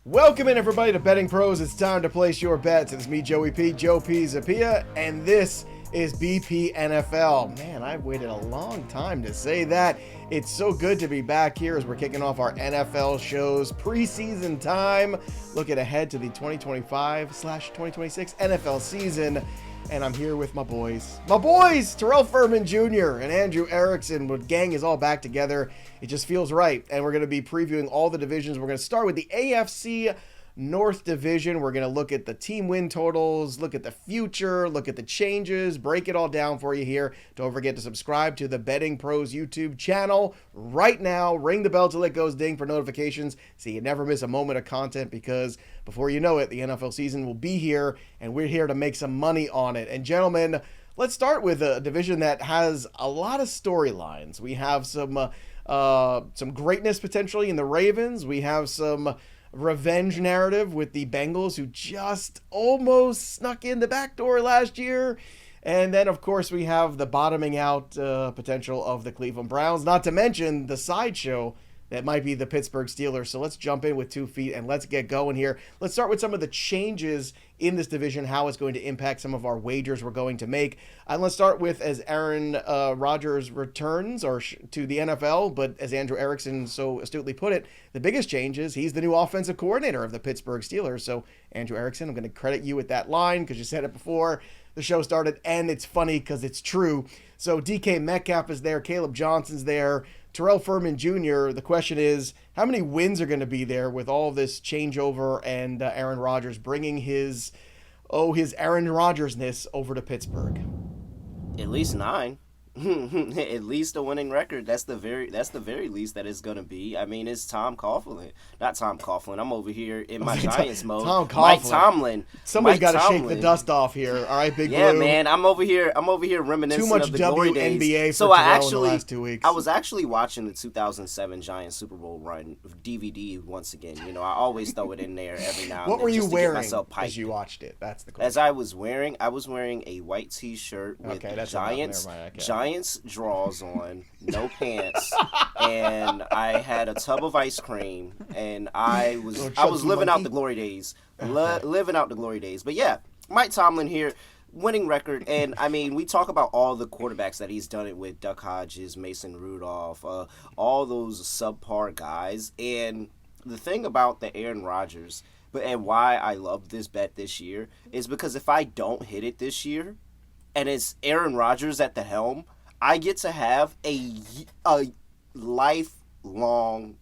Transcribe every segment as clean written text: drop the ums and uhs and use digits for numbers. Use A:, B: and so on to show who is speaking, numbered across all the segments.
A: Welcome in, everybody, to Betting Pros. It's time to place your bets. It's me, Joe Pisapia, and this is BP NFL. Man, I've waited a long time to say that. It's so good to be back here as we're kicking off our NFL shows. Preseason time, looking ahead to the 2025/2026 NFL season. And I'm here with my boys, Terrell Furman Jr. and Andrew Erickson. The gang is all back together. It just feels right. And we're going to be previewing all the divisions. We're going to start with the AFC North Division. We're going to look at the team win totals, look at the future, look at the changes, break it all down for you here. Don't forget to subscribe to the Betting Pros YouTube channel right now. Ring the bell till it goes ding for notifications so you never miss a moment of content, because before you know it, the NFL season will be here and we're here to make some money on it. And gentlemen, let's start with a division that has a lot of storylines. We have some greatness potentially in the Ravens. We have some revenge narrative with the Bengals, who just almost snuck in the back door last year. And then, of course, we have the bottoming out potential of the Cleveland Browns, not to mention the sideshow that might be the Pittsburgh Steelers. So let's jump in with 2 feet and let's get going here. Let's start with some of the changes in this division, how it's going to impact some of our wagers we're going to make. And let's start with, as Aaron Rodgers returns to the NFL, but as Andrew Erickson so astutely put it, the biggest change is he's the new offensive coordinator of the Pittsburgh Steelers. So Andrew Erickson, I'm going to credit you with that line because you said it before the show started, and it's funny because it's true. So DK Metcalf is there, Caleb Johnson's there, Terrell Furman Jr. The question is, how many wins are going to be there with all this changeover and Aaron Rodgers bringing his Aaron Rodgers-ness over to Pittsburgh?
B: At least 9. At least a winning record. That's the very least that it's gonna be. I mean, it's Not Tom Coughlin. I'm over here in my Giants mode. Mike Tomlin.
A: Somebody's got to shake the dust off here. All right, Big Blue.
B: Yeah, man. I'm over here reminiscing of the glory days.
A: WNBA for Terrell in the last 2 weeks.
B: I was actually watching the 2007 Giants Super Bowl run DVD once again. You know, I always throw it in there every now and then.
A: What were you wearing
B: as
A: you watched it? That's the question.
B: As I was wearing a white T-shirt with Giants draws on, no pants, and I had a tub of ice cream, and I was living out the glory days, living out the glory days. But yeah, Mike Tomlin here, winning record, and I mean, we talk about all the quarterbacks that he's done it with: Duck Hodges, Mason Rudolph, all those subpar guys. And the thing about the Aaron Rodgers, and why I love this bet this year, is because if I don't hit it this year, and it's Aaron Rodgers at the helm, I get to have a lifelong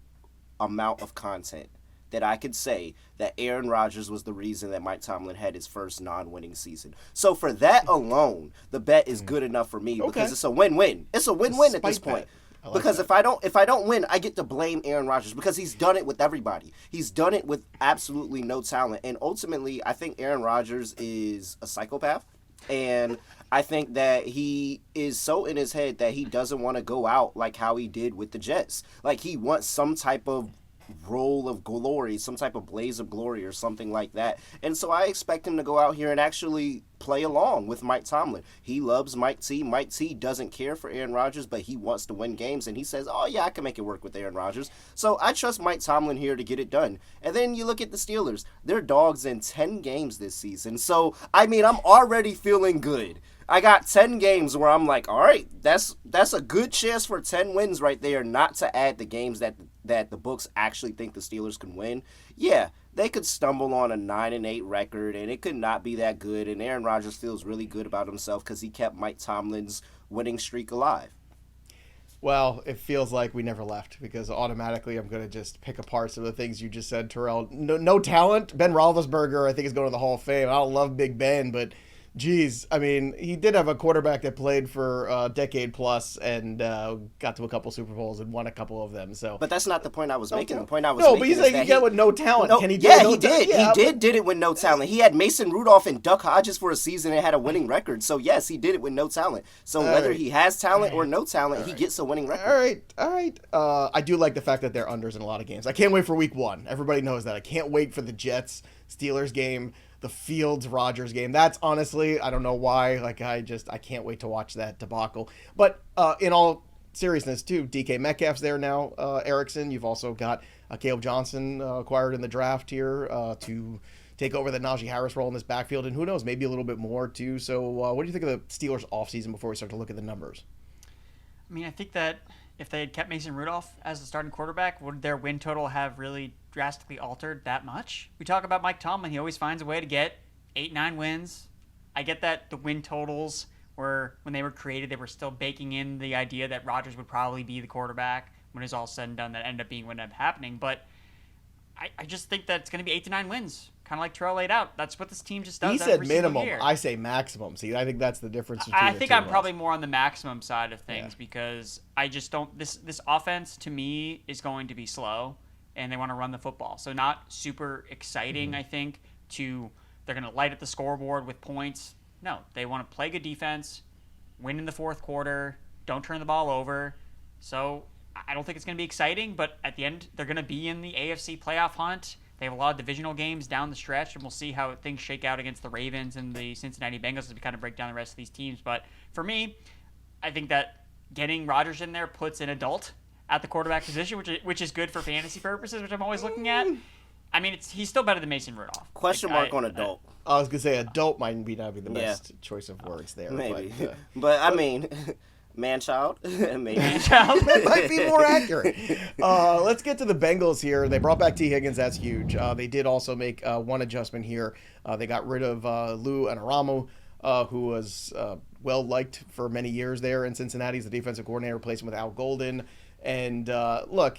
B: amount of content that I could say that Aaron Rodgers was the reason that Mike Tomlin had his first non-winning season. So for that alone, the bet is good enough for me because it's a win-win. It's a win-win at this point. Because if I don't win, I get to blame Aaron Rodgers because he's done it with everybody. He's done it with absolutely no talent. And ultimately, I think Aaron Rodgers is a psychopath. And I think that he is so in his head that he doesn't want to go out like how he did with the Jets. Like, he wants some type of roll of glory, some type of blaze of glory or something like that. And so I expect him to go out here and actually play along with Mike Tomlin. He loves Mike T. Mike T doesn't care for Aaron Rodgers, but he wants to win games, and he says, oh yeah, I can make it work with Aaron Rodgers. So I trust Mike Tomlin here to get it done. And then you look at the Steelers. They're dogs in 10 games this season. So, I mean, I'm already feeling good. I got 10 games where I'm like, all right, that's a good chance for 10 wins right there, not to add the games that the books actually think the Steelers can win. Yeah, they could stumble on a 9-8 record, and it could not be that good, and Aaron Rodgers feels really good about himself because he kept Mike Tomlin's winning streak alive.
A: Well, it feels like we never left, because automatically I'm going to just pick apart some of the things you just said, Terrell. No talent. Ben Roethlisberger, I think, is going to the Hall of Fame. I don't love Big Ben, but geez, I mean, he did have a quarterback that played for a decade plus and got to a couple Super Bowls and won a couple of them. So,
B: but that's not the point I was making. The point I was making
A: but he's saying he got with no talent.
B: No,
A: Can he do it?
B: He did. Yeah, he did it with no talent. He had Mason Rudolph and Duck Hodges for a season and had a winning record. So yes, he did it with no talent. So whether he has talent or no talent, he gets a winning record.
A: All right. I do like the fact that they're unders in a lot of games. I can't wait for week 1. Everybody knows that. I can't wait for the Jets Steelers game, the Fields Rodgers game. That's honestly, I don't know why. Like, I can't wait to watch that debacle. But in all seriousness too, DK Metcalf's there now, Erickson. You've also got Caleb Johnson acquired in the draft here to take over the Najee Harris role in this backfield, and who knows, maybe a little bit more too. So what do you think of the Steelers offseason before we start to look at the numbers?
C: I mean, I think that if they had kept Mason Rudolph as the starting quarterback, would their win total have really drastically altered that much? We talk about Mike Tomlin. He always finds a way to get 8-9 wins. I get that the win totals were, when they were created, they were still baking in the idea that Rodgers would probably be the quarterback when it's all said and done. That ended up being what ended up happening. But I just think that it's going to be 8-9 wins, kind of like Terrell laid out. That's what this team just does.
A: He said minimum. I say maximum. See, I think that's the difference between
C: I think I'm probably more on the maximum side of things because I just don't. This offense to me is going to be slow, and they want to run the football. So not super exciting. I think they're going to light up the scoreboard with points. No, they want to play good defense, win in the fourth quarter, don't turn the ball over. So I don't think it's going to be exciting, but at the end, they're going to be in the AFC playoff hunt. They have a lot of divisional games down the stretch, and we'll see how things shake out against the Ravens and the Cincinnati Bengals as we kind of break down the rest of these teams. But for me, I think that getting Rodgers in there puts an adult at the quarterback position, which is good for fantasy purposes, which I'm always looking at. I mean, he's still better than Mason Rudolph.
B: Question mark on adult.
A: I was going to say adult might not be the best choice of words there.
B: Maybe. But I mean, man-child.
A: Man-child. That might be more accurate. Let's get to the Bengals here. They brought back T. Higgins. That's huge. They did also make one adjustment here. They got rid of Lou Anarumo, who was well-liked for many years there in Cincinnati as the defensive coordinator, replaced him with Al Golden. And look,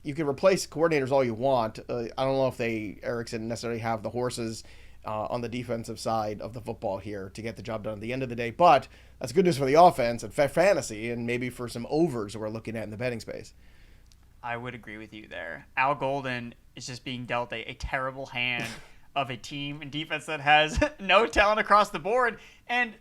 A: you can replace coordinators all you want. I don't know if Erickson necessarily have the horses on the defensive side of the football here to get the job done at the end of the day. But that's good news for the offense and fantasy and maybe for some overs we're looking at in the betting space.
C: I would agree with you there. Al Golden is just being dealt a terrible hand of a team and defense that has no talent across the board. And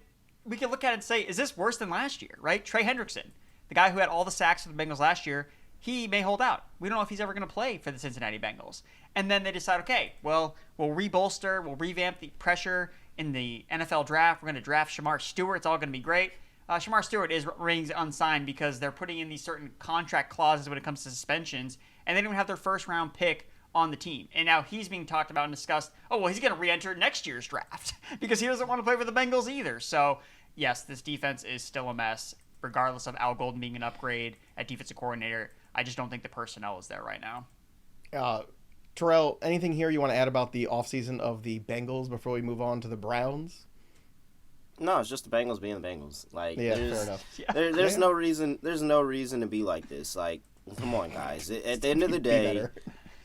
C: we can look at it and say, is this worse than last year, right? Trey Hendrickson, the guy who had all the sacks for the Bengals last year, he may hold out. We don't know if he's ever going to play for the Cincinnati Bengals. And then they decide, okay, well, we'll rebolster, we'll revamp the pressure in the NFL draft. We're going to draft Shamar Stewart. It's all going to be great. Shamar Stewart remains unsigned because they're putting in these certain contract clauses when it comes to suspensions, and they don't have their first-round pick on the team. And now he's being talked about and discussed, oh, well, he's going to re-enter next year's draft because he doesn't want to play for the Bengals either. So, yes, this defense is still a mess, regardless of Al Golden being an upgrade at defensive coordinator. I just don't think the personnel is there right now.
A: Terrell, anything here you want to add about the offseason of the Bengals before we move on to the Browns?
B: No, it's just the Bengals being the Bengals. Like,
A: fair enough.
B: There's no reason. There's no reason to be like this. Like, come on, guys. At the end of the day,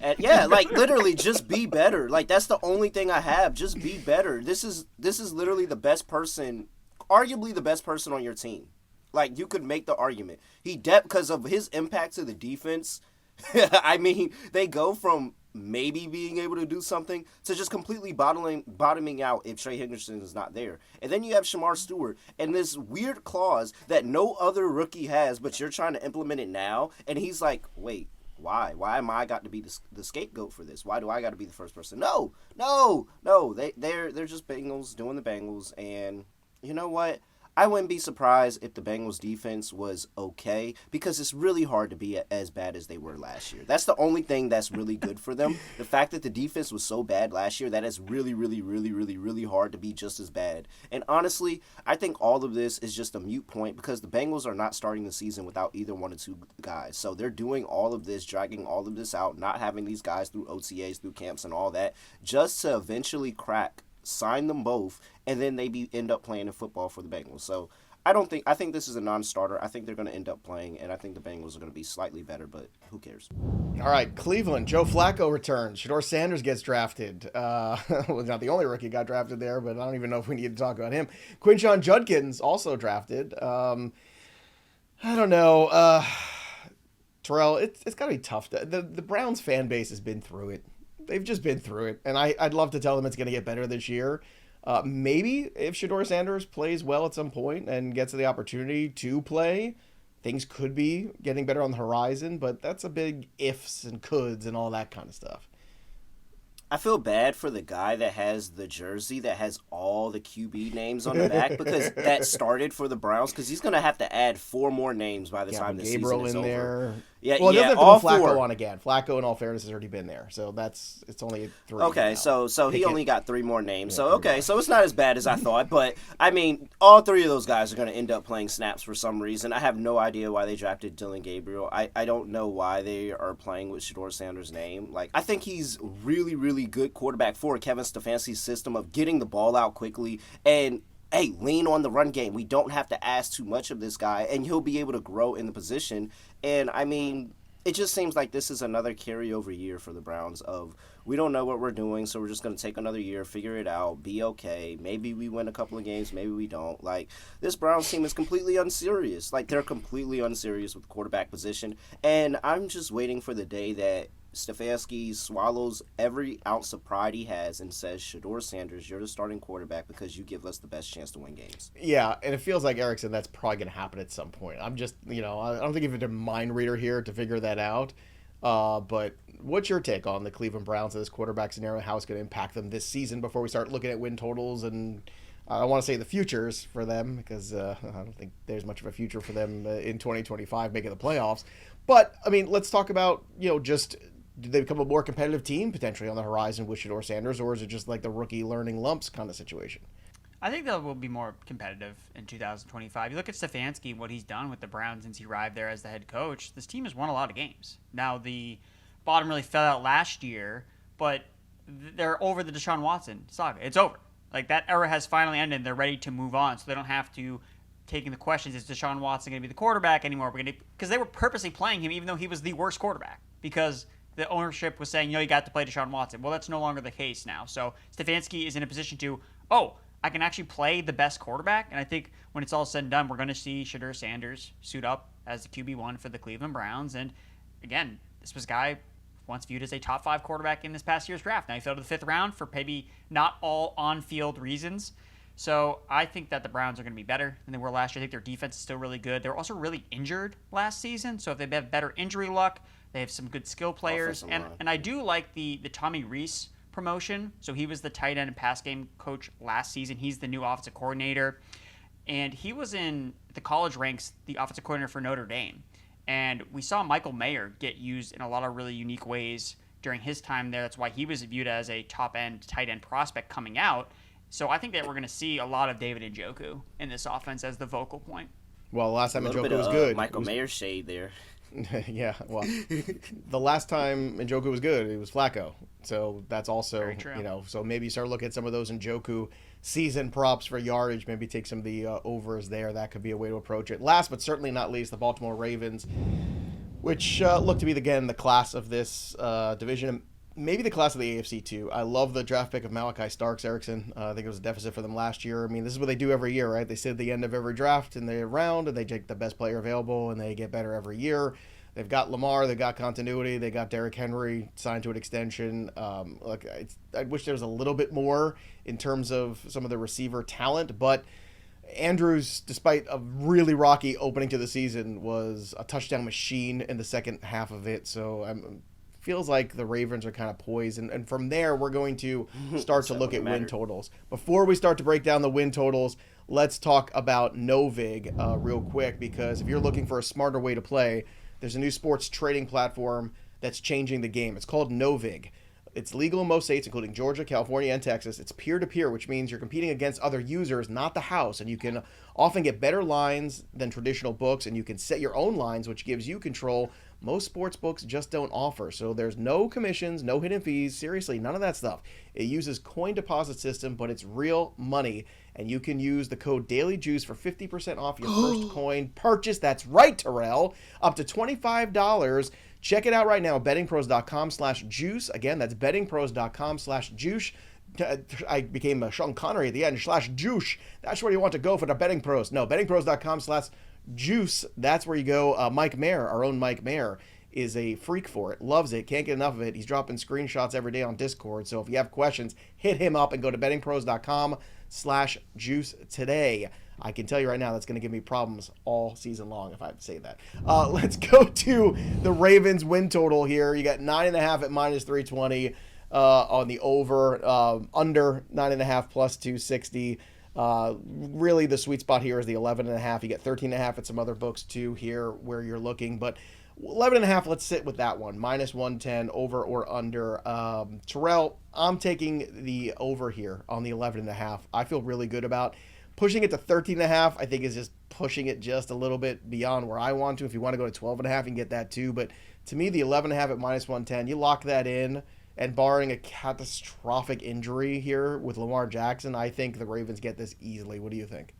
B: literally, just be better. Like, that's the only thing I have. Just be better. This is literally the best person, arguably the best person on your team. Like, you could make the argument. Because of his impact to the defense, I mean, they go from maybe being able to do something to just completely bottoming out if Trey Hendrickson is not there. And then you have Shamar Stewart and this weird clause that no other rookie has, but you're trying to implement it now. And he's like, wait, why? Why am I got to be the scapegoat for this? Why do I got to be the first person? No. They're just Bengals doing the Bengals. And you know what? I wouldn't be surprised if the Bengals defense was okay because it's really hard to be as bad as they were last year. That's the only thing that's really good for them. The fact that the defense was so bad last year, that is really, really, really, really, really hard to be just as bad. And honestly, I think all of this is just a moot point because the Bengals are not starting the season without either one or two guys. So they're doing all of this, dragging all of this out, not having these guys through OTAs, through camps and all that, just to eventually sign them both, and then they end up playing in football for the Bengals. So I think this is a non-starter. I think they're going to end up playing, and I think the Bengals are going to be slightly better, but who cares?
A: All right, Cleveland. Joe Flacco returns. Shedeur Sanders gets drafted. Was not the only rookie got drafted there, but I don't even know if we need to talk about him. Quinshon Judkins also drafted. I don't know. Terrell, it's got to be tough. The Browns fan base has been through it. They've just been through it, and I'd love to tell them it's going to get better this year. Maybe if Shedeur Sanders plays well at some point and gets the opportunity to play, things could be getting better on the horizon, but that's a big ifs and coulds and all that kind of stuff.
B: I feel bad for the guy that has the jersey that has all the QB names on the back because that started for the Browns because he's going to have to add 4 more names by the time the
A: Gabriel
B: season is
A: in
B: over.
A: there.
B: Yeah,
A: well, it doesn't have to
B: all
A: put Flacco
B: 4
A: on again. Flacco, in all fairness, has already been there, so it's only 3.
B: Okay,
A: now.
B: so he only got 3 more names.
A: Yeah,
B: So okay, so it's not as bad as I thought. But I mean, all 3 of those guys are going to end up playing snaps for some reason. I have no idea why they drafted Dylan Gabriel. I don't know why they are playing with Shedeur Sanders' name. Like, I think he's really, really good quarterback for Kevin Stefanski's system of getting the ball out quickly and, hey, lean on the run game. We don't have to ask too much of this guy, and he'll be able to grow in the position. And, I mean, it just seems like this is another carryover year for the Browns of we don't know what we're doing, so we're just going to take another year, figure it out, be okay. Maybe we win a couple of games, maybe we don't. Like, this Browns team is completely unserious. Like, they're completely unserious with the quarterback position. And I'm just waiting for the day that Stefanski swallows every ounce of pride he has and says, Shedeur Sanders, you're the starting quarterback because you give us the best chance to win games.
A: Yeah, and it feels like Erickson, that's probably going to happen at some point. I'm just, I don't think you're a mind reader here to figure that out. But what's your take on the Cleveland Browns and this quarterback scenario, how it's going to impact them this season before we start looking at win totals? And I don't want to say the futures for them because I don't think there's much of a future for them in 2025 making the playoffs. But, I mean, let's talk about, just do they become a more competitive team potentially on the horizon with Shedeur Sanders, or is it just like the rookie learning lumps kind of situation?
C: I think they will be more competitive in 2025. You look at Stefanski, what he's done with the Browns since he arrived there as the head coach. This team has won a lot of games. Now, the bottom really fell out last year, but they're over the Deshaun Watson saga. It's over. Like, that era has finally ended, and they're ready to move on, so they don't have to taking the questions, is Deshaun Watson going to be the quarterback anymore? Because they were purposely playing him even though he was the worst quarterback because the ownership was saying, you got to play Deshaun Watson. Well, that's no longer the case now. So Stefanski is in a position to, I can actually play the best quarterback. And I think when it's all said and done, we're going to see Shedeur Sanders suit up as the QB1 for the Cleveland Browns. And again, this was a guy once viewed as a top 5 quarterback in this past year's draft. Now he fell to the 5th round for maybe not all on-field reasons. So I think that the Browns are going to be better than they were last year. I think their defense is still really good. They were also really injured last season. So if they have better injury luck, they have some good skill players. And I do like the Tommy Rees promotion. So he was the tight end and pass game coach last season. He's the new offensive coordinator. And he was in the college ranks, the offensive coordinator for Notre Dame. And we saw Michael Mayer get used in a lot of really unique ways during his time there. That's why he was viewed as a top-end tight end prospect coming out. So I think that we're going to see a lot of David Njoku in this offense as the focal point.
A: Well, the last time Njoku was good.
B: Michael Mayer shade there.
A: Yeah, well, the last time Njoku was good, it was Flacco. So that's also,
C: very true.
A: So maybe start looking at some of those Njoku season props for yardage, maybe take some of the overs there. That could be a way to approach it. Last but certainly not least, the Baltimore Ravens, which look to be, again, the class of this division. Maybe the class of the AFC, too. I love the draft pick of Malachi Starks, Erickson. I think it was a deficit for them last year. I mean, this is what they do every year, right? They sit at the end of every draft in the round, and they take the best player available, and they get better every year. They've got Lamar. They've got continuity. They got Derrick Henry signed to an extension. Look, I wish there was a little bit more in terms of some of the receiver talent, but Andrews, despite a really rocky opening to the season, was a touchdown machine in the second half of it. So feels like the Ravens are kind of poised. And from there, we're going to start to look at win totals. Before we start to break down the win totals, let's talk about Novig real quick, because if you're looking for a smarter way to play, there's a new sports trading platform that's changing the game. It's called Novig. It's legal in most states, including Georgia, California, and Texas. It's peer-to-peer, which means you're competing against other users, not the house, and you can often get better lines than traditional books, and you can set your own lines, which gives you control most sports books just don't offer. So there's no commissions, no hidden fees, seriously, none of that stuff. It uses coin deposit system, but it's real money, and you can use the code DailyJuice for 50% off your first coin purchase. That's right, Terrell. Up to $25. Check it out right now, bettingpros.com/juice. Again, that's bettingpros.com/juice. I became Sean Connery at the end, /juice. That's where you want to go for the betting pros. No, bettingpros.com/juice. That's where you go. Mike Mayer, our own Mike Mayer, is a freak for it. Loves it. Can't get enough of it. He's dropping screenshots every day on Discord. So if you have questions, hit him up and go to bettingpros.com/juice today. I can tell you right now that's going to give me problems all season long if I have to say that. Let's go to the Ravens win total here. You got 9.5 at -320. on the over, under 9.5 plus 260. Really the sweet spot here is the 11.5. You get 13.5 at some other books too here where you're looking, but 11.5, let's sit with that one. Minus 110, over or under. Terrell, I'm taking the over here on the 11.5. I feel really good about pushing it to 13.5. I think is just pushing it just a little bit beyond where I want to. If you want to go to 12.5, you can get that too. But to me, the 11.5 at minus 110, you lock that in. And barring a catastrophic injury here with Lamar Jackson, I think the Ravens get this easily. What do you think?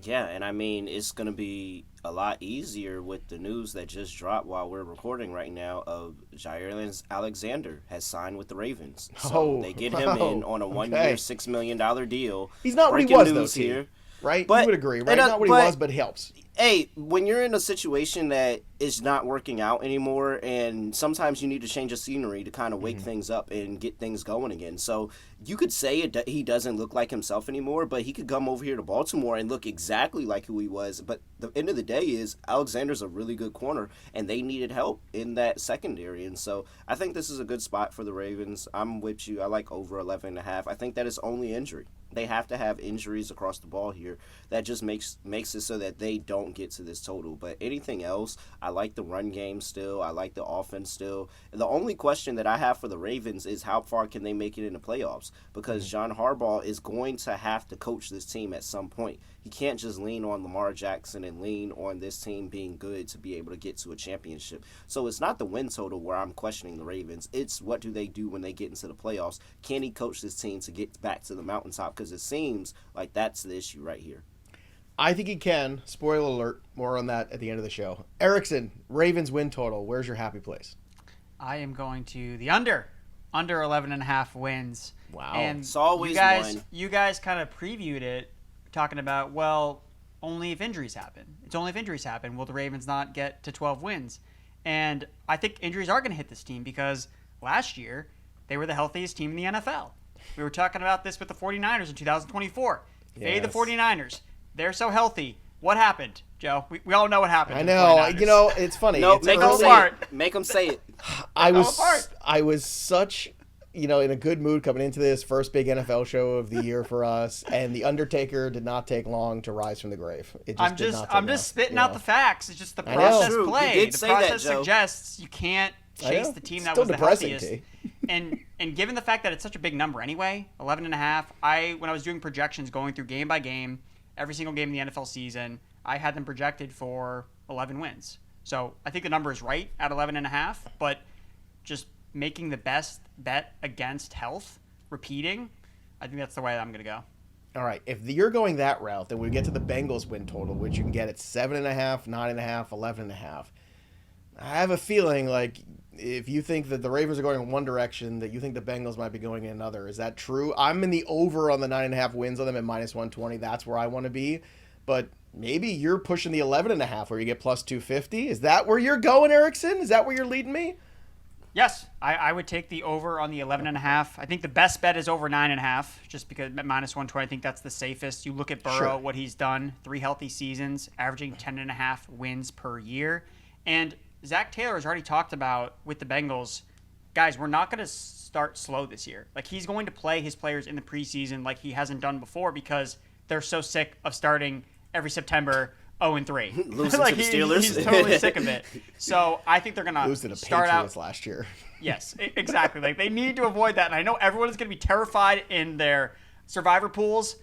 B: Yeah, and I mean, it's going to be a lot easier with the news that just dropped while we're recording right now of Jair Alexander has signed with the Ravens. So they get him in on a one-year, $6 million deal.
A: He's not what he was, though, here. Right?
B: But,
A: you would agree, right? Not what he was, but he helps.
B: Hey, when you're in a situation that is not working out anymore, and sometimes you need to change the scenery to kind of wake things up and get things going again. So you could say he doesn't look like himself anymore, but he could come over here to Baltimore and look exactly like who he was. But the end of the day is Alexander's a really good corner, and they needed help in that secondary. And so I think this is a good spot for the Ravens. I'm with you. I like over 11.5. I think that is only injury. They have to have injuries across the ball here. That just makes it so that they don't get to this total. But anything else, I like the run game still. I like the offense still. The only question that I have for the Ravens is how far can they make it in the playoffs? Because John Harbaugh is going to have to coach this team at some point. He can't just lean on Lamar Jackson and lean on this team being good to be able to get to a championship. So it's not the win total where I'm questioning the Ravens. It's what do they do when they get into the playoffs? Can he coach this team to get back to the mountaintop? Because it seems like that's the issue right here.
A: I think he can. Spoiler alert. More on that at the end of the show. Erickson, Ravens win total. Where's your happy place?
C: I am going to the under 11.5 wins.
A: Wow.
C: And
B: it's always one.
C: You guys kind of previewed it, talking about, well, only if injuries happen. It's only if injuries happen will the Ravens not get to 12 wins. And I think injuries are going to hit this team because last year they were the healthiest team in the NFL. We were talking about this with the 49ers in 2024. Fade the 49ers. They're so healthy. What happened, Joe? We all know what happened.
A: I know. You know, it's funny.
B: No,
A: it's
B: make them say it. Make them say it.
A: I was such, in a good mood coming into this first big NFL show of the year for us, and the Undertaker did not take long to rise from the grave. It just I'm just
C: spitting out the facts. It's just the process play.
B: You did
C: the process
B: that, Joe.
C: suggests you can't chase the team that was the healthiest. and given the fact that it's such a big number anyway, 11.5. When I was doing projections going through game by game, every single game in the NFL season, I had them projected for 11 wins. So I think the number is right at 11.5, but just making the best bet against health, repeating, I think that's the way I'm going to go.
A: All right. If you're going that route, then we get to the Bengals win total, which you can get at 7.5, 9.5, 11.5. I have a feeling like if you think that the Ravens are going in one direction, that you think the Bengals might be going in another. Is that true? I'm in the over on the 9.5 wins on them at minus 120. That's where I want to be. But maybe you're pushing the 11.5 where you get plus 250. Is that where you're going, Erickson? Is that where you're leading me?
C: Yes, I would take the over on the 11.5. I think the best bet is over 9.5, just because at minus 120, I think that's the safest. You look at Burrow, what he's done, 3 healthy seasons, averaging 10.5 wins per year. And Zach Taylor has already talked about with the Bengals, guys, we're not going to start slow this year. Like, he's going to play his players in the preseason like he hasn't done before because they're so sick of starting every September 0-3.
B: Losing to the Steelers.
C: He's totally sick of it. So I think they're going to
A: lose to the
C: start
A: Patriots
C: out
A: last year.
C: Yes, exactly. Like, they need to avoid that. And I know everyone is going to be terrified in their survivor pools.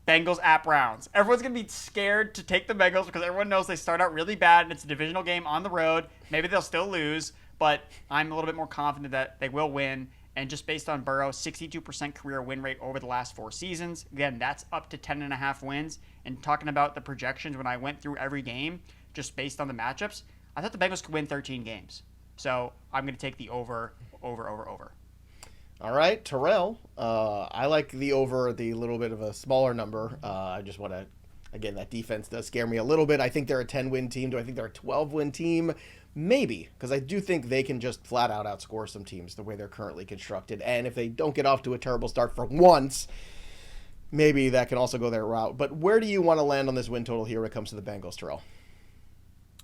C: Bengals at Browns. Everyone's going to be scared to take the Bengals because everyone knows they start out really bad and it's a divisional game on the road. Maybe they'll still lose, but I'm a little bit more confident that they will win. And just based on Burrow, 62% career win rate over the last 4 seasons. Again, that's up to 10.5 wins. And talking about the projections, when I went through every game, just based on the matchups, I thought the Bengals could win 13 games. So I'm going to take the over.
A: All right, Terrell. I like the over, the little bit of a smaller number. I just want to, again, that defense does scare me a little bit. I think they're a 10-win team. Do I think they're a 12-win team? Maybe, because I do think they can just flat out outscore some teams the way they're currently constructed. And if they don't get off to a terrible start for once, maybe that can also go their route. But where do you want to land on this win total here when it comes to the Bengals, Terrell?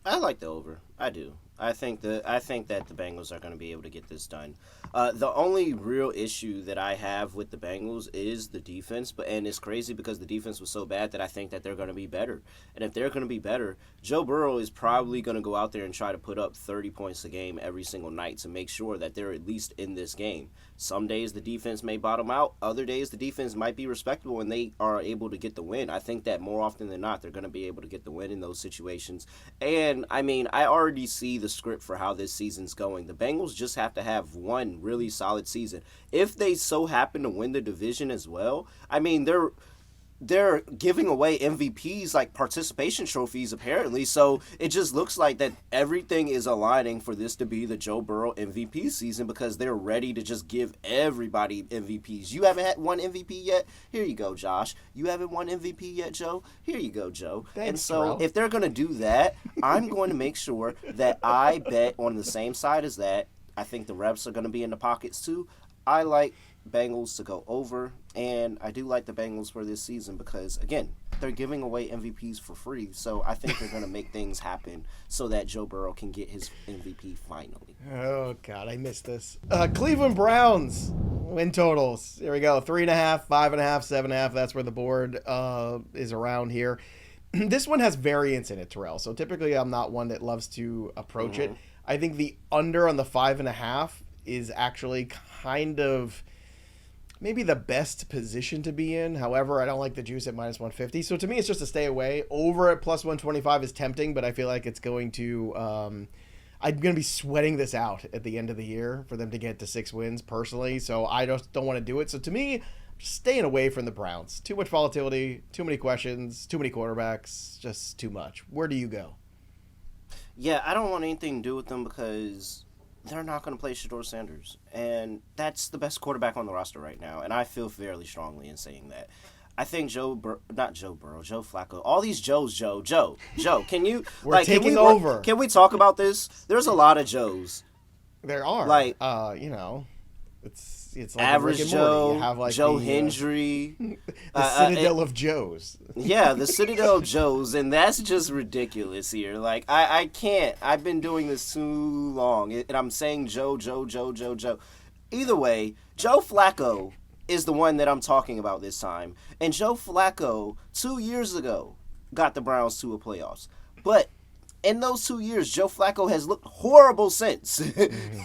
B: I like the over. I do. I think that the Bengals are going to be able to get this done. The only real issue that I have with the Bengals is the defense, and it's crazy because the defense was so bad that I think that they're going to be better. And if they're going to be better, Joe Burrow is probably going to go out there and try to put up 30 points a game every single night to make sure that they're at least in this game. Some days the defense may bottom out. Other days the defense might be respectable and they are able to get the win. I think that more often than not they're going to be able to get the win in those situations. And, I mean, I already see the script for how this season's going. The Bengals just have to have one really solid season. If they so happen to win the division as well, I mean, they're giving away MVPs like participation trophies apparently, so it just looks like that everything is aligning for this to be the Joe Burrow MVP season because they're ready to just give everybody MVPs. You haven't had one MVP yet? Here you go, Josh. You haven't won MVP yet, Joe? Here you go, Joe.
A: Thanks,
B: and so
A: Terrell.
B: if they're going to do that, I'm going to make sure that I bet on the same side as that. I think the reps are going to be in the pockets too. I like Bengals to go over, and I do like the Bengals for this season because, again, they're giving away MVPs for free, so I think they're going to make things happen so that Joe Burrow can get his MVP finally.
A: Oh, God, I missed this. Cleveland Browns win totals. Here we go. 3.5, 5.5, 7.5. That's where the board is around here. This one has variance in it, Terrell, so typically I'm not one that loves to approach it. I think the under on the 5.5 is actually kind of maybe the best position to be in. However, I don't like the juice at minus 150. So to me, it's just a stay away. Over at plus 125 is tempting, but I feel like it's going to I'm going to be sweating this out at the end of the year for them to get to 6 wins personally. So I just don't want to do it. So to me, I'm just staying away from the Browns. Too much volatility, too many questions, too many quarterbacks, just too much. Where do you go?
B: Yeah, I don't want anything to do with them because they're not going to play Shedeur Sanders. And that's the best quarterback on the roster right now. And I feel fairly strongly in saying that. I think Joe Flacco. All these Joes, Joe. Can you...
A: We're taking over.
B: Can we talk about this? There's a lot of Joes.
A: There are.
B: Like,
A: it's like
B: average Joe,
A: you have like
B: Joe
A: the,
B: Hendry.
A: the Citadel of Joes.
B: Yeah, the Citadel of Joes, and that's just ridiculous here. Like, I can't. I've been doing this too long, and I'm saying Joe. Either way, Joe Flacco is the one that I'm talking about this time. And Joe Flacco, 2 years ago, got the Browns to a playoffs. But in those 2 years, Joe Flacco has looked horrible since.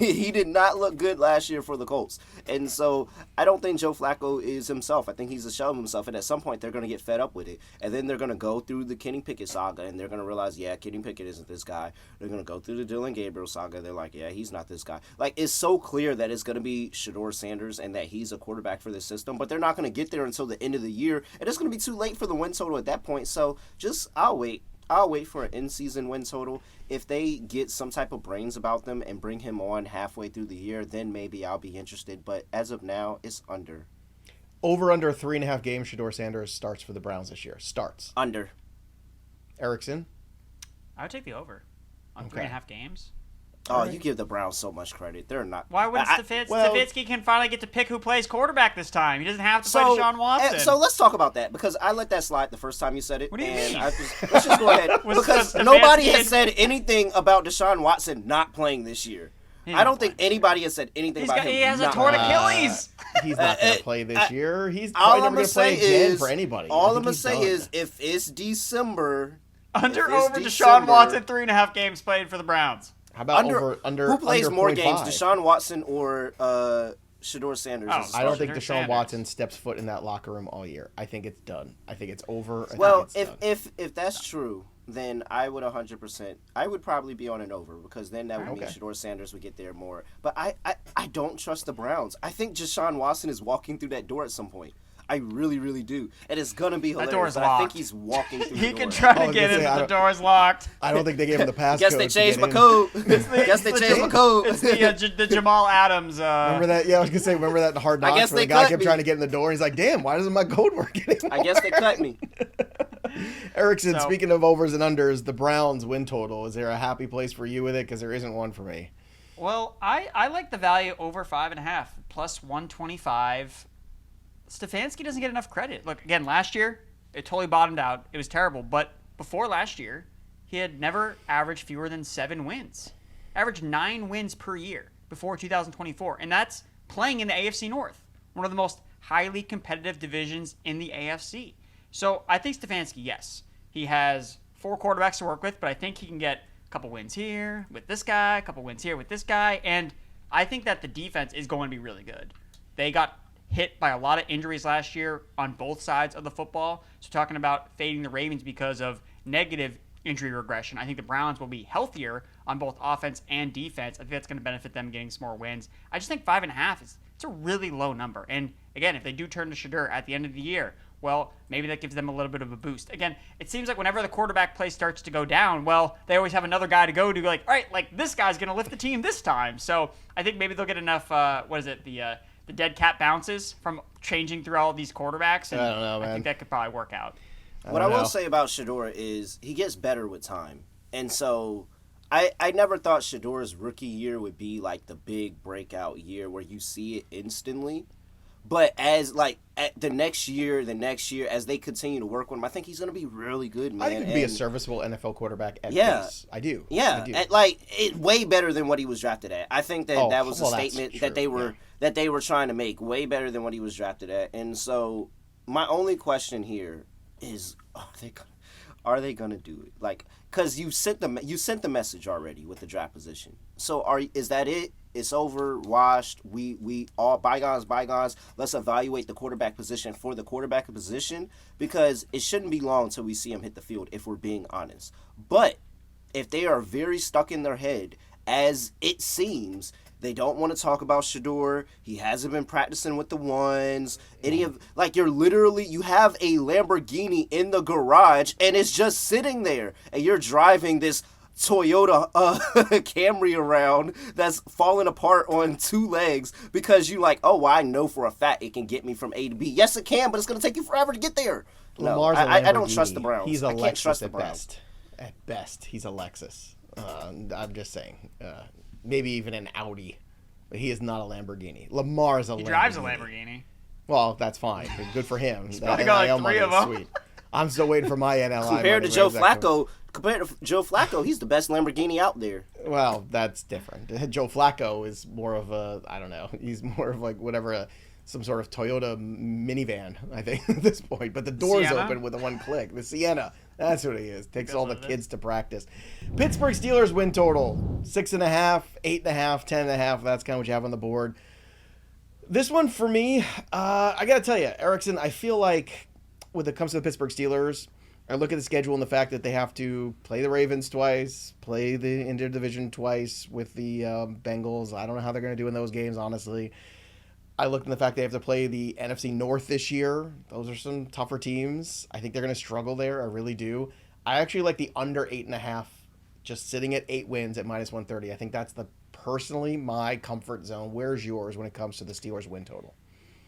B: He did not look good last year for the Colts. And so I don't think Joe Flacco is himself. I think he's a shell of himself. And at some point, they're going to get fed up with it. And then they're going to go through the Kenny Pickett saga. And they're going to realize, yeah, Kenny Pickett isn't this guy. They're going to go through the Dylan Gabriel saga. They're like, yeah, he's not this guy. Like, it's so clear that it's going to be Shedeur Sanders and that he's a quarterback for this system. But they're not going to get there until the end of the year. And it's going to be too late for the win total at that point. So I'll wait for an in-season win total. If they get some type of brains about them and bring him on halfway through the year, then maybe I'll be interested. But as of now, it's under.
A: Over/under 3.5 games, Shedeur Sanders starts for the Browns this year. Starts.
B: Under.
A: Erickson?
C: I would take the over on 3.5 games.
B: Oh,
A: Right.
B: you give the Browns so much credit. They're not.
C: Why wouldn't Stefanski can finally get to pick who plays quarterback this time? He doesn't have to play Deshaun Watson.
B: So let's talk about that because I let that slide the first time you said it.
C: What do you
B: and
C: mean?
B: Let's just go ahead because nobody has said anything about Deshaun Watson not playing this year. I don't think anybody has said anything about him.
C: He has a
B: not
C: torn
B: playing.
C: Achilles.
A: He's not going to play this year. He's
B: All
A: probably
B: I'm
A: never
B: gonna
A: going to play
B: say
A: again
B: is
A: for anybody.
B: all I'm gonna say is if it's December,
C: Under
B: if it's
C: over
B: December,
C: Deshaun Watson 3.5 games played for the Browns.
A: How about
B: under who plays
A: under
B: more
A: 0.5?
B: games, Deshaun Watson or Shedeur Sanders?
C: Oh,
B: as a
A: I don't
B: starter?
A: think
C: Shedeur
A: Deshaun
C: Sanders.
A: Watson steps foot in that locker room all year. I think it's done. I think it's over.
B: Well,
A: I think it's done.
B: if that's true, then I would 100%. I would probably be on an over because then that would mean
A: Okay.
B: Shedeur Sanders would get there more. But I don't trust the Browns. I think Deshaun Watson is walking through that door at some point. I really, really do. And it's going to be hilarious.
C: That door's
B: but I think
C: locked.
B: he's walking through the
C: He
B: door.
C: can try
A: I
C: to
A: was
C: get
A: gonna
C: in,
A: say,
C: but the door's locked.
A: I don't think they gave him the passcode.
B: Guess they
A: to
B: changed
A: get
B: my
A: in.
B: code. Guess they changed my code.
C: It's the Jamal Adams.
A: Remember that? Yeah, I was gonna say. Remember that in Hard Knocks
B: guess
A: where the
B: they
A: guy
B: cut
A: kept
B: me.
A: trying to get in the door, and he's like, "Damn, why doesn't my code work anymore?"
B: I guess they cut me.
A: Erickson,
C: So-
A: speaking of overs and unders, the Browns win total. Is there a happy place for you with it? Because there isn't one for me.
C: Well, I like the value over 5.5 plus 125. Stefanski doesn't get enough credit. Look, again, last year it totally bottomed out. It was terrible, but before last year, he had never averaged fewer than 7 wins. Averaged 9 wins per year before 2024, and that's playing in the AFC North, one of the most highly competitive divisions in the AFC. So I think Stefanski, yes, he has 4 quarterbacks to work with, but I think he can get a couple wins here with this guy, a couple wins here with this guy, and I think that the defense is going to be really good. They got hit by a lot of injuries last year on both sides of the football. So talking about fading the Ravens because of negative injury regression, I think the Browns will be healthier on both offense and defense. I think that's going to benefit them getting some more wins. I just think 5.5 it's a really low number. And again, if they do turn to Shedeur at the end of the year, well, maybe that gives them a little bit of a boost. Again, it seems like whenever the quarterback play starts to go down, well, they always have another guy to go to, like, all right, like this guy's going to lift the team this time. So I think maybe they'll get enough, the dead cat bounces from changing through all of these quarterbacks. And
A: I don't know, man.
C: I think that could probably work out.
B: What I will say about Shedeur is he gets better with time. And so I never thought Shedeur's rookie year would be like the big breakout year where you see it instantly. But as like at the next year, as they continue to work with him, I think he's going to be really good, man.
A: I think he could be a serviceable NFL quarterback at base. I do.
B: Yeah, way better than what he was drafted at. I think that was a statement that they were trying to make. Way better than what he was drafted at. And so my only question here is, are they gonna do it? Like, because you sent the message already with the draft position. So is that it? It's over, washed. We all bygones. Let's evaluate the quarterback position for the quarterback position, because it shouldn't be long until we see him hit the field, if we're being honest. But if they are very stuck in their head, as it seems, they don't want to talk about Shedeur. He hasn't been practicing with the ones. You have a Lamborghini in the garage and it's just sitting there, and you're driving this Toyota Camry around that's falling apart on 2 legs because you like, oh, well, I know for a fact it can get me from A to B. Yes, it can, but it's going to take you forever to get there. No, I don't trust the Browns.
A: He's a
B: I can't trust the
A: Lexus
B: Browns.
A: At best, he's a Lexus. I'm just saying. Maybe even an Audi. But he is not a Lamborghini. Lamar's a Lamborghini.
C: He drives a Lamborghini.
A: Well, that's fine. Good for him.
C: He's probably got like 3 of them.
A: Sweet. I'm still waiting for my NLI.
B: Compared to Joe Flacco, he's the best Lamborghini out there.
A: Well, that's different. Joe Flacco is more of a, I don't know, he's more of like some sort of Toyota minivan, I think, at this point. But the door's open with a one click. The Sienna, that's what he is. Takes all the kids to practice. Pittsburgh Steelers win total, 6.5, 8.5, 10.5. That's kind of what you have on the board. This one for me, I got to tell you, Erickson, I feel like when it comes to the Pittsburgh Steelers, I look at the schedule and the fact that they have to play the Ravens twice, play the interdivision twice with the Bengals. I don't know how they're going to do in those games, honestly. I looked at the fact they have to play the NFC North this year. Those are some tougher teams. I think they're going to struggle there. I really do. I actually like the under 8.5, just sitting at 8 wins at -130. I think that's personally my comfort zone. Where's yours when it comes to the Steelers win total?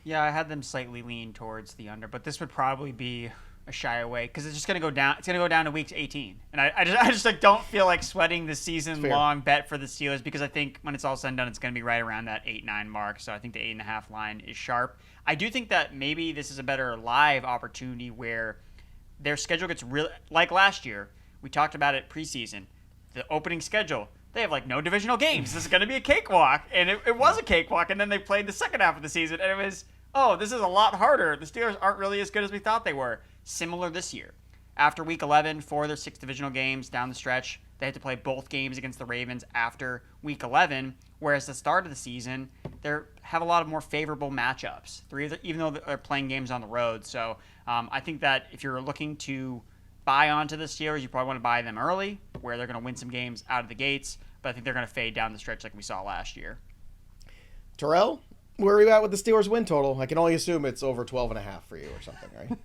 C: Yeah, I had them slightly lean towards the under, but this would probably be a shy away because it's just going to go down. It's going to go down to week 18, and I just like don't feel like sweating the season-long bet for the Steelers because I think when it's all said and done, it's going to be right around that 8-9 mark. So I think the 8.5 line is sharp. I do think that maybe this is a better live opportunity where their schedule gets really like last year. We talked about it preseason. The opening schedule, they have like no divisional games. This is going to be a cakewalk, and it was a cakewalk. And then they played the second half of the season, and it was, oh, this is a lot harder. The Steelers aren't really as good as we thought they were. Similar this year. After week 11, 4 of their 6 divisional games down the stretch, they had to play both games against the Ravens after week 11, whereas the start of the season, they have a lot of more favorable matchups, even though they're playing games on the road. So I think that if you're looking to buy onto the Steelers, you probably want to buy them early, where they're going to win some games out of the gates, but I think they're going to fade down the stretch like we saw last year.
A: Terrell, where are you at with the Steelers win total? I can only assume it's over 12.5 for you or something, right?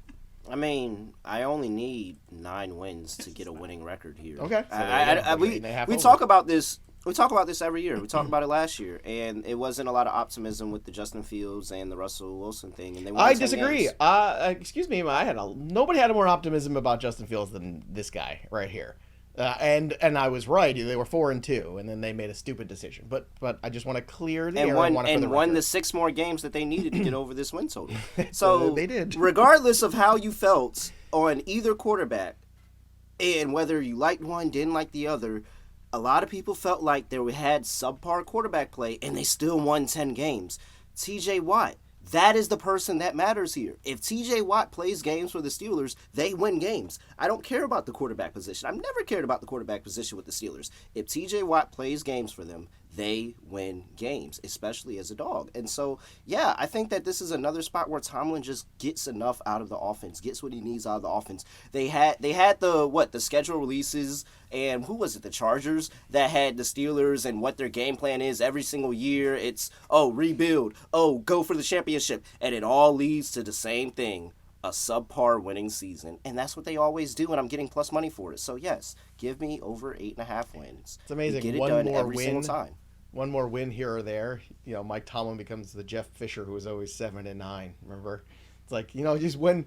B: I mean, I only need 9 wins to get a winning record here.
A: Okay.
B: So we talk about this. We talk about this every year. We talked about it last year, and it wasn't a lot of optimism with the Justin Fields and the Russell Wilson thing. And they won 10
A: disagree.
B: games.
A: Excuse me, nobody had more optimism about Justin Fields than this guy right here. And I was right. They were 4-2, and then they made a stupid decision. But I just want to clear the air.
B: Won the 6 more games that they needed to get over this win total. So
A: they did.
B: Regardless of how you felt on either quarterback, And whether you liked one, didn't like the other, a lot of people felt like they had subpar quarterback play, and they still won 10 games. TJ Watt, that is the person that matters here. If TJ Watt plays games for the Steelers, they win games. I don't care about the quarterback position. I've never cared about the quarterback position with the Steelers. If TJ Watt plays games for them, they win games, especially as a dog. And so, yeah, I think that this is another spot where Tomlin just gets enough out of the offense, gets what he needs out of the offense. They had the schedule releases, and who was it, the Chargers, that had the Steelers and what their game plan is every single year. It's, rebuild, go for the championship, and it all leads to the same thing. A subpar winning season, and that's what they always do, and I'm getting plus money for it. So yes, give me over 8.5 wins.
A: It's amazing.
B: You get it
A: One
B: done
A: more
B: every
A: win,
B: single time.
A: One more win here or there. Mike Tomlin becomes the Jeff Fisher who was always 7-9. Remember, it's like just win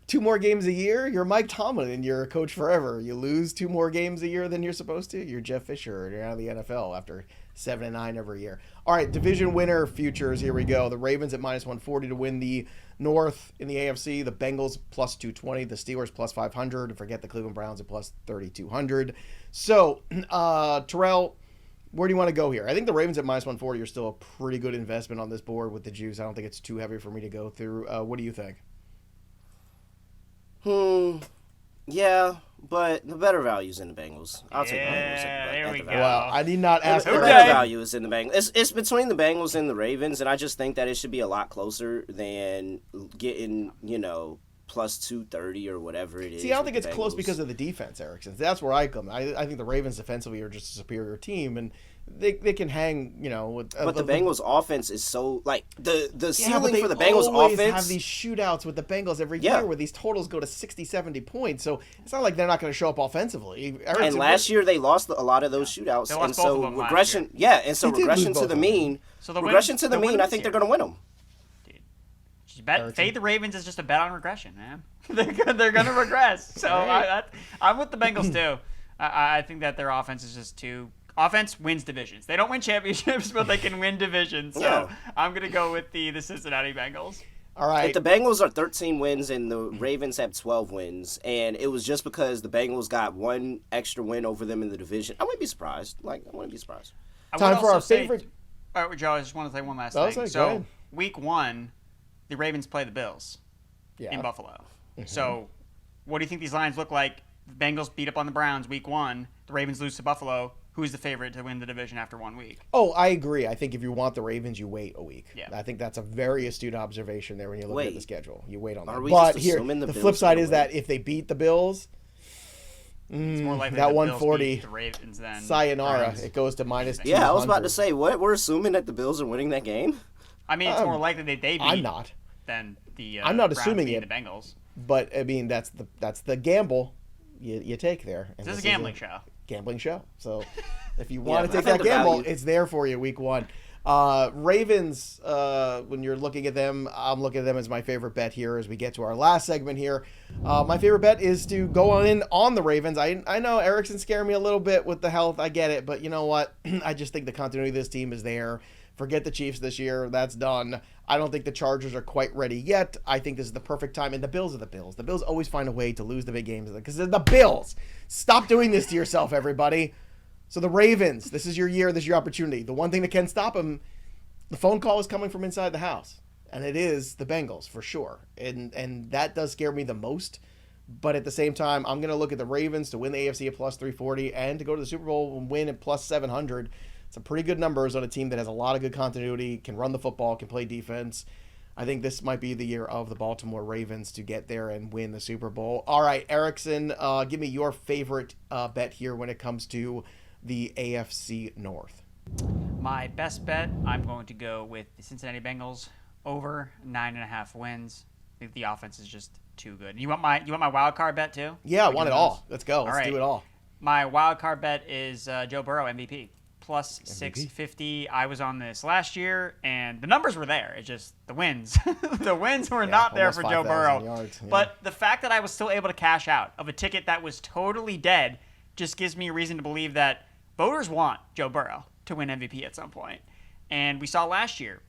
A: 2 more games a year. You're Mike Tomlin and you're a coach forever. You lose 2 more games a year than you're supposed to. You're Jeff Fisher and you're out of the NFL after 7-9 every year. All right, division winner futures. Here we go. The Ravens at -140 to win the North in the AFC. The Bengals plus 220. The Steelers plus 500. And forget the Cleveland Browns at plus 3,200. So, Terrell, where do you want to go here? I think the Ravens at -140 are still a pretty good investment on this board with the juice. I don't think it's too heavy for me to go through. What do you think?
B: Yeah, but the better value is in the Bengals. I'll take the Bengals
C: there we
B: the
C: go.
B: value.
A: Well, I need not ask.
B: The
C: Okay.
B: better value is in the Bengals. It's between the Bengals and the Ravens, and I just think that it should be a lot closer than getting, plus 230 or whatever it is.
A: See, I don't think
B: with
A: it's
B: the
A: close
B: Bengals.
A: because of the defense, Erickson. That's where I come. I think the Ravens defensively are just a superior team, and they can hang, with.
B: But the Bengals' offense is so the ceiling
A: but
B: for the
A: they
B: Bengals'
A: always
B: offense.
A: have these shootouts with the Bengals every
B: Yeah.
A: year where these totals go to 60, 70 points. So it's not like they're not going to show up offensively.
B: And last year they lost a lot of those shootouts,
C: They lost
B: and
C: both of
B: so
C: them last
B: regression.
C: year.
B: Yeah, and so
A: They did
B: regression
A: lose
B: to
A: both
B: the
A: of them.
B: mean.
C: So the
B: regression
C: win-
B: to the
C: the win
B: mean. I
C: this
B: think
C: year.
B: they're going to win them.
C: Fade the Ravens is just a bet on regression, man. they're going to regress. So I'm with the Bengals too. I think that their offense is just too. Offense wins divisions. They don't win championships, but they can win divisions. So
B: Yeah.
C: I'm going to go with the Cincinnati Bengals.
A: All right.
B: If the Bengals are 13 wins and the Ravens have 12 wins, and it was just because the Bengals got one extra win over them in the division, I wouldn't be surprised. I wouldn't be surprised.
C: I would
A: Time for
C: also
A: our
C: say-
A: favorite.
C: All right, Joe, I just want to say one last
A: Oh,
C: thing.
A: sorry, go
C: So,
A: ahead.
C: week 1, the Ravens play the Bills in Buffalo. So, what do you think these lines look like? The Bengals beat up on the Browns week 1. The Ravens lose to Buffalo. Who's the favorite to win the division after 1 week?
A: Oh, I agree. I think if you want the Ravens, you wait a week.
C: Yeah.
A: I think that's a very astute observation there when you look at the schedule. You wait on that.
B: Are we
A: But
B: just
A: here,
B: assuming the
A: the
B: Bills
A: flip side
B: will
A: is
B: win?
A: that if they beat the Bills,
C: It's more likely
A: that
C: the
A: 140,
C: Bills beat the Ravens than
A: sayonara,
C: Browns.
A: it goes to -200.
B: Yeah, I was about to say, what? We're assuming that the Bills are winning that game?
C: I mean, it's more likely that they beat
A: I'm not.
C: than the
A: I'm not
C: Browns
A: assuming
C: beating
A: it.
C: the Bengals.
A: But, I mean, that's the gamble you take there. And
C: This is a
A: is
C: gambling show.
A: Gambling show. So if you want
B: but
A: to
B: I
A: take
B: think
A: that
B: the
A: gamble,
B: value-
A: it's there for you week 1. Ravens, when you're looking at them, I'm looking at them as my favorite bet here as we get to our last segment here. My favorite bet is to go in on the Ravens. I know Erickson scared me a little bit with the health. I get it. But you know what? I just think the continuity of this team is there. Forget the Chiefs this year. That's done. I don't think the Chargers are quite ready yet. I think this is the perfect time. And the Bills are the Bills. The Bills always find a way to lose the big games because they're the Bills. Stop doing this to yourself, everybody. So the Ravens, this is your year. This is your opportunity. The one thing that can stop them, the phone call is coming from inside the house. And it is the Bengals for sure. And that does scare me the most. But at the same time, I'm going to look at the Ravens to win the AFC at plus 340 and to go to the Super Bowl and win at plus 700. Some pretty good numbers on a team that has a lot of good continuity, can run the football, can play defense. I think this might be the year of the Baltimore Ravens to get there and win the Super Bowl. All right, Erickson, give me your favorite bet here when it comes to the AFC North.
C: My best bet, I'm going to go with the Cincinnati Bengals over 9.5 wins. I think the offense is just too good. You want my wild card bet too?
A: Yeah, I want it all. Let's go. Let's
C: right.
A: do it all.
C: My wild card bet is Joe Burrow MVP plus 650. I was on this last year, and the numbers were there. It's just the wins. The wins were not there
A: almost
C: for Joe
A: 5,000
C: Burrow.
A: yards, yeah.
C: But the fact that I was still able to cash out of a ticket that was totally dead just gives me a reason to believe that voters want Joe Burrow to win MVP at some point. And we saw last year,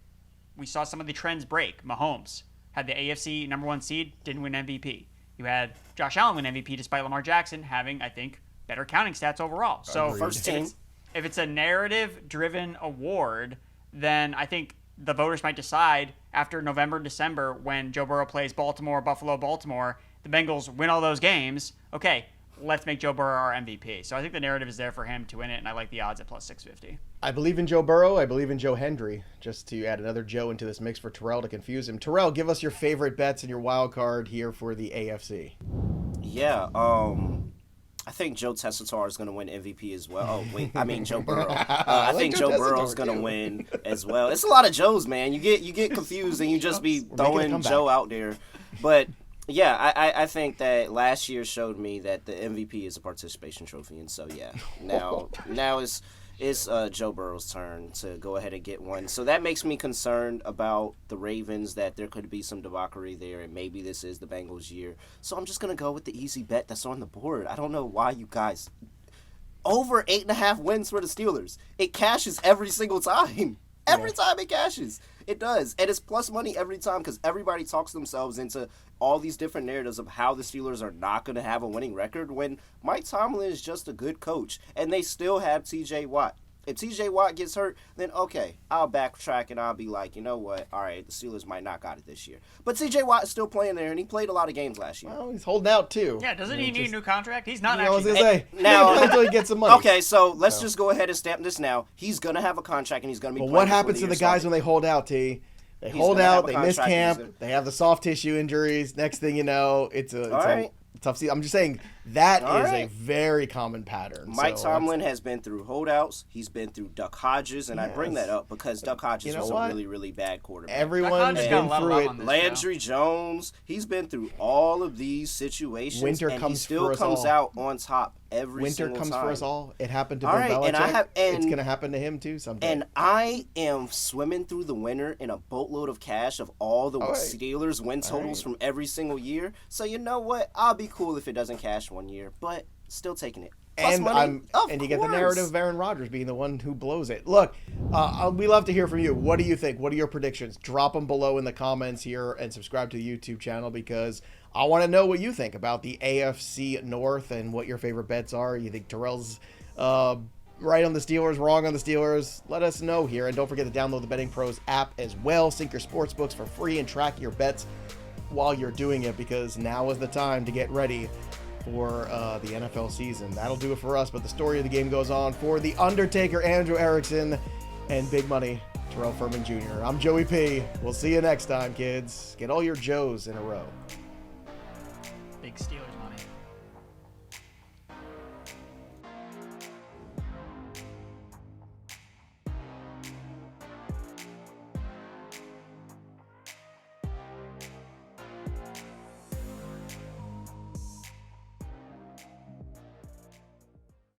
C: we saw some of the trends break. Mahomes had the AFC number 1 seed, didn't win MVP. You had Josh Allen win MVP despite Lamar Jackson having, I think, better counting stats overall. So
B: First team.
C: if it's a narrative-driven award, then I think the voters might decide after November, December, when Joe Burrow plays Baltimore, Buffalo, Baltimore, the Bengals win all those games. Okay, let's make Joe Burrow our MVP. So I think the narrative is there for him to win it, and I like the odds at plus 650.
A: I believe in Joe Burrow. I believe in Joe Hendry. Just to add another Joe into this mix for Terrell to confuse him. Terrell, give us your favorite bets and your wild card here for the AFC.
B: Yeah, I think Joe Tessitore is going to win MVP as well. Oh, wait, I mean Joe Burrow. I think Joe Burrow is going to win as well. It's a lot of Joes, man. You get confused and you just be throwing Joe out there. But yeah, I think that last year showed me that the MVP is a participation trophy, and so yeah, now it's Joe Burrow's turn to go ahead and get one. So that makes me concerned about the Ravens, that there could be some debauchery there, and maybe this is the Bengals' year. So I'm just going to go with the easy bet that's on the board. I don't know why you guys... Over 8.5 wins for the Steelers. It cashes every single time. Every time it cashes. It does. And it's plus money every time because everybody talks themselves into all these different narratives of how the Steelers are not going to have a winning record when Mike Tomlin is just a good coach. And they still have T.J. Watt. If T.J. Watt gets hurt, then okay, I'll backtrack and I'll be like, you know what? All right, the Steelers might not got it this year. But T.J. Watt is still playing there, and he played a lot of games last year.
A: Well, he's holding out, too.
C: Yeah, doesn't he need a new contract? He's not
A: I was
C: actually...
A: going to say,
B: now,
A: until he gets some money.
B: Okay, so let's just go ahead and stamp this now. He's going to have a contract, and he's going to be
A: But
B: playing
A: what happens to
B: before
A: the
B: year
A: guys
B: started.
A: when they hold out, T? They
B: He's
A: hold
B: gonna have
A: out,
B: a
A: they miss
B: contract,
A: camp, they have the soft tissue injuries. Next thing you know, it's a
B: right.
A: tough season. I'm just saying that
B: All
A: is a
B: right.
A: very common pattern.
B: Mike
A: So
B: Tomlin has been through holdouts. He's been through Duck Hodges, and I bring
A: Yes.
B: that up because Duck Hodges
A: You know
B: was
A: what?
B: a really, really bad quarterback.
A: Everyone's
C: Hodges got a
A: been
C: lot of
A: through
C: love
A: it.
C: on this
B: Landry Jones, he's been through all of these situations,
A: Winter
B: and he
A: comes
B: still
A: for us
B: comes
A: all.
B: out on top every
A: Winter
B: single
A: comes
B: time.
A: for us all. It happened to
B: All
A: Bill
B: right,
A: Belichick.
B: and I have- and-
A: it's going to happen to him, too, someday.
B: And I am swimming through the winter in a boatload of cash of all the
A: All right.
B: Steelers win totals
A: right.
B: from every single year. So you know what? I'll be cool if it doesn't cash one year, but still taking it. Plus
A: And
B: money, of
A: you get the
B: course.
A: narrative of Aaron Rodgers being the one who blows it. Look, we love to hear from you. What do you think? What are your predictions? Drop them below in the comments here and subscribe to the YouTube channel because I want to know what you think about the AFC North and what your favorite bets are. You think Terrell's right on the Steelers, wrong on the Steelers? Let us know here. And don't forget to download the BettingPros app as well. Sync your sportsbooks for free and track your bets while you're doing it because now is the time to get ready for the NFL season. That'll do it for us, but the story of the game goes on for The Undertaker, Andrew Erickson, and Big Money, Terrell Furman Jr. I'm Joey P. We'll see you next time, kids. Get all your Joes in a row.
C: Big Steelers.